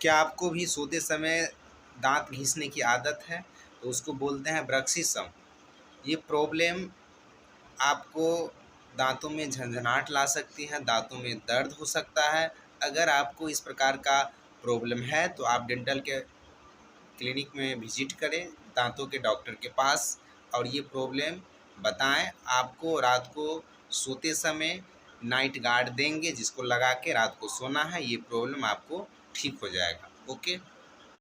क्या आपको भी सोते समय दांत घिसने की आदत है? तो उसको बोलते हैं ब्रक्सिज्म। ये प्रॉब्लम आपको दांतों में झंझनाहट ला सकती है, दांतों में दर्द हो सकता है। अगर आपको इस प्रकार का प्रॉब्लम है तो आप डेंटल के क्लिनिक में विजिट करें, दांतों के डॉक्टर के पास, और ये प्रॉब्लम बताएं। आपको रात को सोते समय नाइट गार्ड देंगे जिसको लगा के रात को सोना है। ये प्रॉब्लम आपको ठीक हो जाएगा। ओके।